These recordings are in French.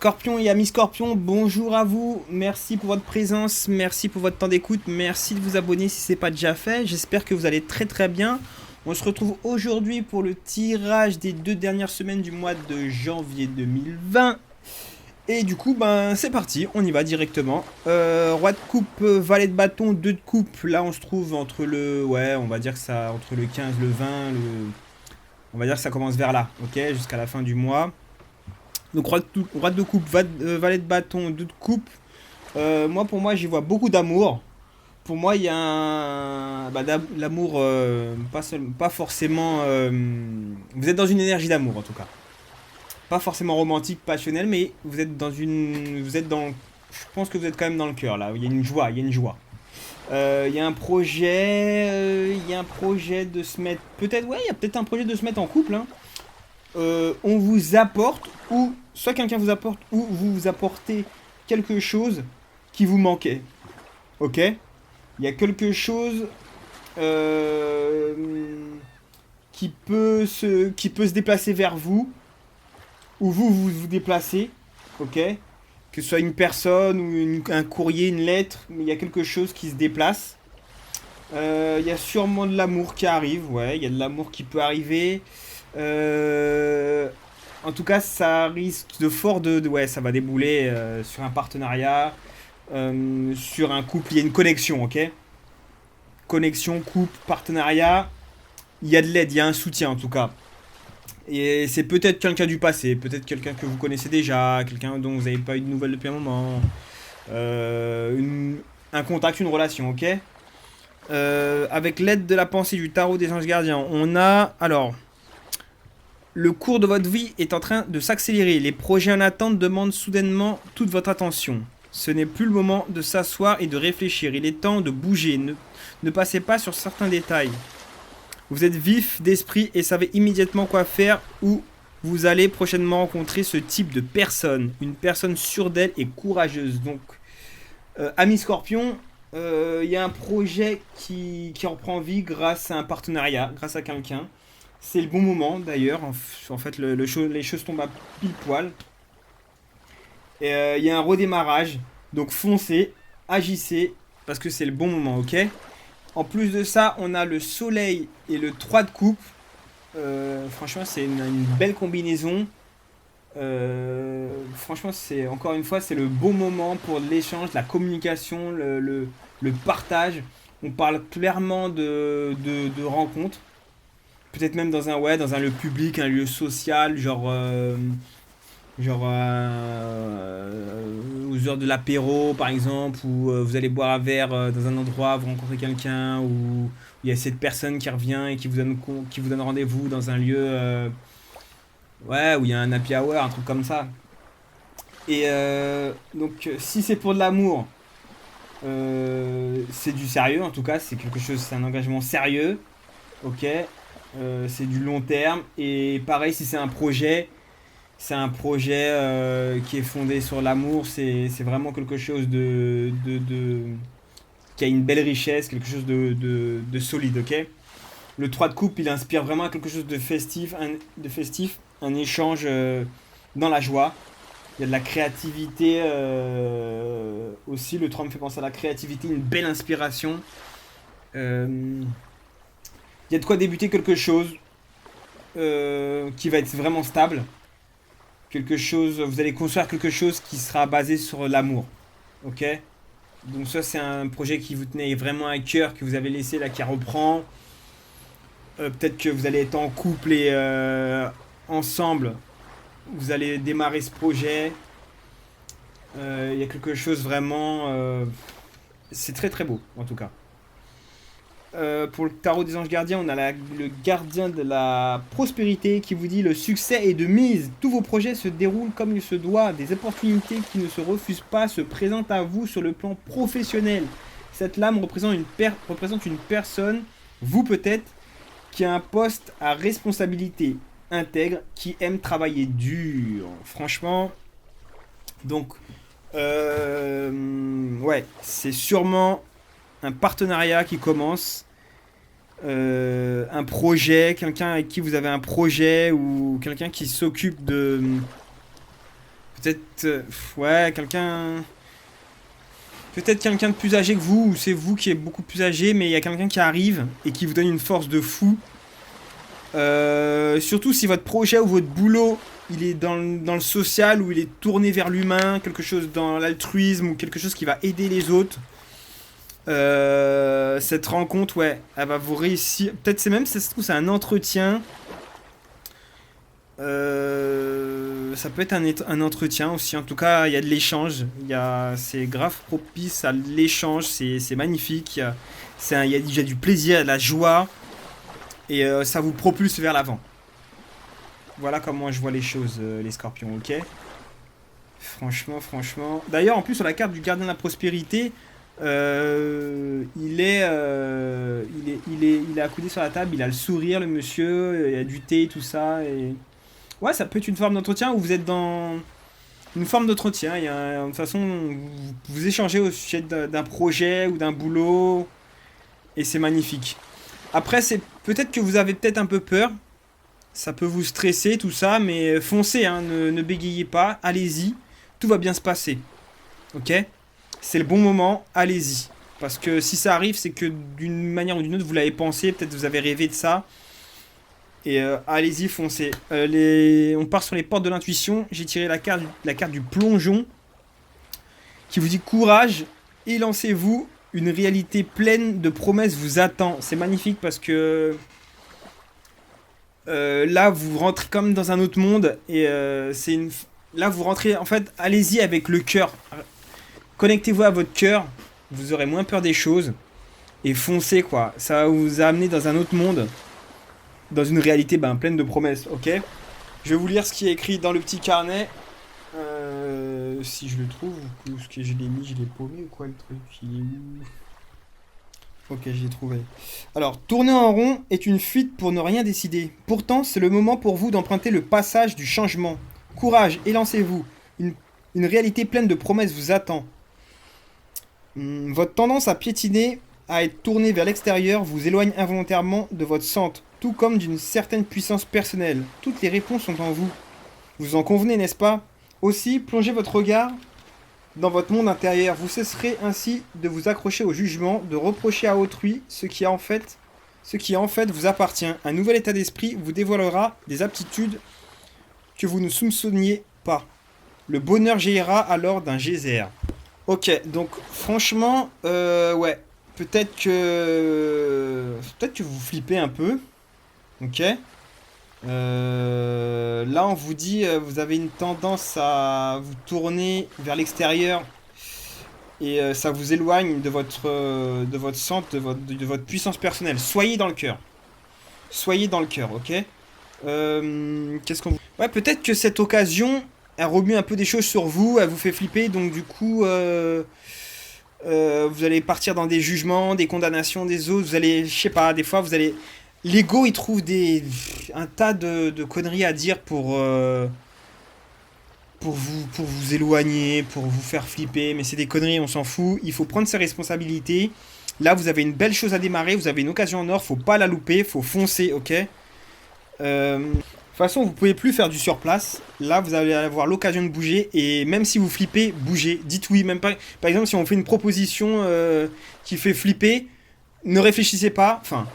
Scorpion et amis Scorpion, bonjour à vous, merci pour votre présence, merci pour votre temps d'écoute, merci de vous abonner si ce n'est pas déjà fait, j'espère que vous allez très très bien. On se retrouve aujourd'hui pour le tirage des 2 dernières semaines du mois de janvier 2020. Et du coup, ben c'est parti, on y va directement. Roi de coupe, valet de bâton, 2 de coupe, là on se trouve entre le... Ouais, on va dire que ça, entre le 15, le 20, on va dire que ça commence vers là, ok, jusqu'à la fin du mois. Donc roi de coupe, valet de bâton, 2 de coupe. Moi, pour moi, j'y vois beaucoup d'amour. Pour moi, il y a l'amour, pas forcément. Vous êtes dans une énergie d'amour en tout cas. Pas forcément romantique, passionnel, mais vous êtes dans une, vous êtes dans. Je pense que vous êtes quand même dans le cœur là. Il y a une joie, il y a une joie. Il y a un projet, de se mettre. Peut-être, ouais, il y a peut-être un projet de se mettre en couple, hein. On vous apporte, ou soit quelqu'un vous apporte, ou vous vous apportez quelque chose qui vous manquait. Ok. Il y a quelque chose euh, qui peut se déplacer vers vous, ou vous vous déplacez. Ok. Que ce soit une personne, ou un courrier, une lettre, mais il y a quelque chose qui se déplace. Il y a sûrement de l'amour qui arrive, ouais, il y a de l'amour qui peut arriver. Euh, En tout cas, ça risque de fort ouais, ça va débouler sur un partenariat, sur un couple. Il y a une connexion, ok. Connexion, couple, partenariat. Il y a de l'aide, il y a un soutien en tout cas. Et c'est peut-être quelqu'un du passé, peut-être quelqu'un que vous connaissez déjà, quelqu'un dont vous n'avez pas eu de nouvelles depuis un moment. Un contact, une relation, ok. Avec l'aide de la pensée du tarot des anges gardiens, on a alors le cours de votre vie est en train de s'accélérer. Les projets en attente demandent soudainement toute votre attention. Ce n'est plus le moment de s'asseoir et de réfléchir. Il est temps de bouger. Ne passez pas sur certains détails. Vous êtes vif d'esprit et savez immédiatement quoi faire ou vous allez prochainement rencontrer ce type de personne. Une personne sûre d'elle et courageuse. Donc, ami Scorpion, y a un projet qui reprend vie grâce à un partenariat, grâce à quelqu'un. C'est le bon moment d'ailleurs. En fait, les choses tombent à pile poil. Et il y a un redémarrage. Donc foncez, agissez, parce que c'est le bon moment, ok. En plus de ça, on a le soleil et le 3 de coupe. Franchement, c'est une belle combinaison. Franchement, c'est encore une fois, c'est le bon moment pour l'échange, la communication, le partage. On parle clairement de rencontres. Peut-être même dans un lieu public, un lieu social, aux heures de l'apéro par exemple, où vous allez boire un verre dans un endroit, vous rencontrez quelqu'un, ou il y a cette personne qui revient et qui vous donne rendez-vous dans un lieu, ouais, où il y a un happy hour, un truc comme ça. Et donc, si c'est pour de l'amour, c'est du sérieux en tout cas, c'est quelque chose, c'est un engagement sérieux, ok. C'est du long terme. Et pareil, si c'est un projet qui est fondé sur l'amour. C'est vraiment quelque chose qui a une belle richesse, quelque chose de solide, ok. Le 3 de coupe, il inspire vraiment quelque chose de festif, un échange dans la joie. Il y a de la créativité aussi. Le 3 me fait penser à la créativité, une belle inspiration. Il y a de quoi débuter quelque chose qui va être vraiment stable. Vous allez construire quelque chose qui sera basé sur l'amour. Ok. Donc ça, c'est un projet qui vous tenait vraiment à cœur, que vous avez laissé là, qui reprend. Peut-être que vous allez être en couple et ensemble, vous allez démarrer ce projet. Il y a quelque chose vraiment... c'est très très beau en tout cas. Pour le tarot des anges gardiens, on a le gardien de la prospérité qui vous dit: le succès est de mise. Tous vos projets se déroulent comme il se doit. Des opportunités qui ne se refusent pas se présentent à vous sur le plan professionnel. Cette lame représente une personne, vous peut-être, qui a un poste à responsabilité intègre, qui aime travailler dur. Franchement, donc, ouais, c'est sûrement un partenariat qui commence, un projet, quelqu'un avec qui vous avez un projet, ou quelqu'un qui s'occupe de Peut-être... ouais, quelqu'un... Peut-être quelqu'un de plus âgé que vous, ou c'est vous qui êtes beaucoup plus âgé, mais il y a quelqu'un qui arrive et qui vous donne une force de fou. Surtout si votre projet ou votre boulot, il est dans le social, ou il est tourné vers l'humain, quelque chose dans l'altruisme, ou quelque chose qui va aider les autres. Cette rencontre, ouais, elle va vous réussir. Peut-être c'est même, ça se trouve, c'est un entretien. Ça peut être un entretien aussi. En tout cas, il y a de l'échange. C'est grave propice à l'échange. C'est magnifique. Il y a déjà du plaisir, de la joie. Et ça vous propulse vers l'avant. Voilà comment je vois les choses, les scorpions, ok? Franchement. D'ailleurs, en plus, sur la carte du gardien de la prospérité, il est accoudé sur la table. Il a le sourire, le monsieur. Il y a du thé, tout ça. Et... ouais, ça peut être une forme d'entretien où vous êtes dans une forme d'entretien. De toute façon, vous échangez au sujet d'un projet ou d'un boulot. Et c'est magnifique. Après, c'est peut-être que vous avez peut-être un peu peur. Ça peut vous stresser, tout ça. Mais foncez, hein, ne bégayez pas. Allez-y. Tout va bien se passer. Ok? C'est le bon moment. Allez-y. Parce que si ça arrive, c'est que d'une manière ou d'une autre, vous l'avez pensé. Peut-être vous avez rêvé de ça. Et allez-y, foncez. On part sur les portes de l'intuition. J'ai tiré la carte du plongeon. Qui vous dit courage. Et lancez-vous. Une réalité pleine de promesses vous attend. C'est magnifique parce que... là, vous rentrez comme dans un autre monde. Et là, vous rentrez... En fait, allez-y avec le cœur. Connectez-vous à votre cœur. Vous aurez moins peur des choses. Et foncez, quoi. Ça va vous amener dans un autre monde. Dans une réalité pleine de promesses, ok? Je vais vous lire ce qui est écrit dans le petit carnet. Si je le trouve, ou ce que je l'ai mis, je l'ai paumé ou quoi le truc? Il est où? Ok, je l'ai trouvé. Alors, tourner en rond est une fuite pour ne rien décider. Pourtant, c'est le moment pour vous d'emprunter le passage du changement. Courage, élancez-vous. Une réalité pleine de promesses vous attend. Votre tendance à piétiner, à être tourné vers l'extérieur, vous éloigne involontairement de votre centre, tout comme d'une certaine puissance personnelle. Toutes les réponses sont en vous. Vous en convenez, n'est-ce pas? Aussi, plongez votre regard dans votre monde intérieur. Vous cesserez ainsi de vous accrocher au jugement, de reprocher à autrui ce qui en fait vous appartient. Un nouvel état d'esprit vous dévoilera des aptitudes que vous ne soupçonniez pas. Le bonheur jaillira alors d'un geyser. Ok, donc franchement, ouais, peut-être que vous flippez un peu. Ok. Là, on vous dit, vous avez une tendance à vous tourner vers l'extérieur, et ça vous éloigne de votre centre, de votre puissance personnelle. Soyez dans le cœur. Soyez dans le cœur, ok? Qu'est-ce qu'on... Ouais, peut-être que cette occasion, elle remue un peu des choses sur vous, elle vous fait flipper, donc du coup, vous allez partir dans des jugements, des condamnations des autres, vous allez, je sais pas, des fois, vous allez... L'ego, il trouve un tas de conneries à dire pour vous éloigner, pour vous faire flipper, mais c'est des conneries, on s'en fout. Il faut prendre ses responsabilités. Là, vous avez une belle chose à démarrer, vous avez une occasion en or, faut pas la louper, faut foncer, ok? De toute façon, vous pouvez plus faire du surplace. Là, vous allez avoir l'occasion de bouger, et même si vous flippez, bougez, dites oui. Même pas, par exemple, si on fait une proposition qui fait flipper, ne réfléchissez pas, enfin...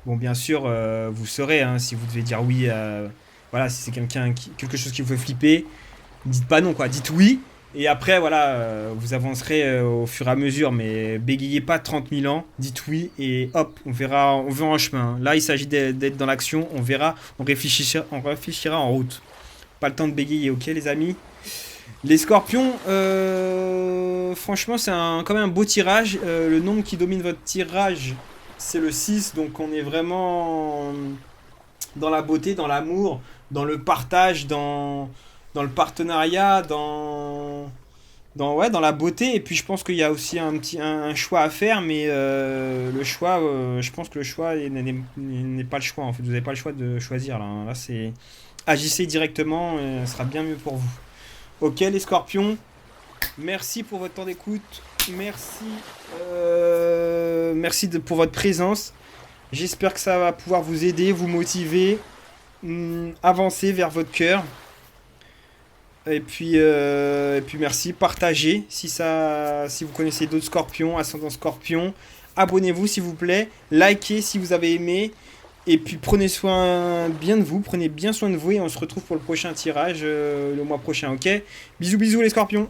Bon, bien sûr, vous saurez, hein, si vous devez dire oui, voilà, si c'est quelque chose qui vous fait flipper, dites pas non, quoi, dites oui, et après, voilà, vous avancerez au fur et à mesure, mais bégayez pas 30 000 ans, dites oui, et hop, on verra en chemin. Là, il s'agit d'être dans l'action, on verra, on réfléchira en route. Pas le temps de bégayer, ok, les amis? Les scorpions, franchement, c'est quand même un beau tirage. Le nombre qui domine votre tirage, c'est le 6, donc on est vraiment dans la beauté, dans l'amour, dans le partage, dans le partenariat, dans la beauté. Et puis je pense qu'il y a aussi un choix à faire, mais le choix, je pense que le choix n'est pas le choix. En fait, vous n'avez pas le choix de choisir là. Là, c'est agissez directement, ce sera bien mieux pour vous. Ok, les scorpions, merci pour votre temps d'écoute. Merci, pour votre présence. J'espère que ça va pouvoir vous aider, vous motiver, avancer vers votre cœur. Et puis merci, partagez si vous connaissez d'autres scorpions, ascendant scorpion. Abonnez-vous s'il vous plaît, likez si vous avez aimé. Et puis prenez soin bien de vous, prenez bien soin de vous et on se retrouve pour le prochain tirage le mois prochain, ok? Bisous bisous les scorpions.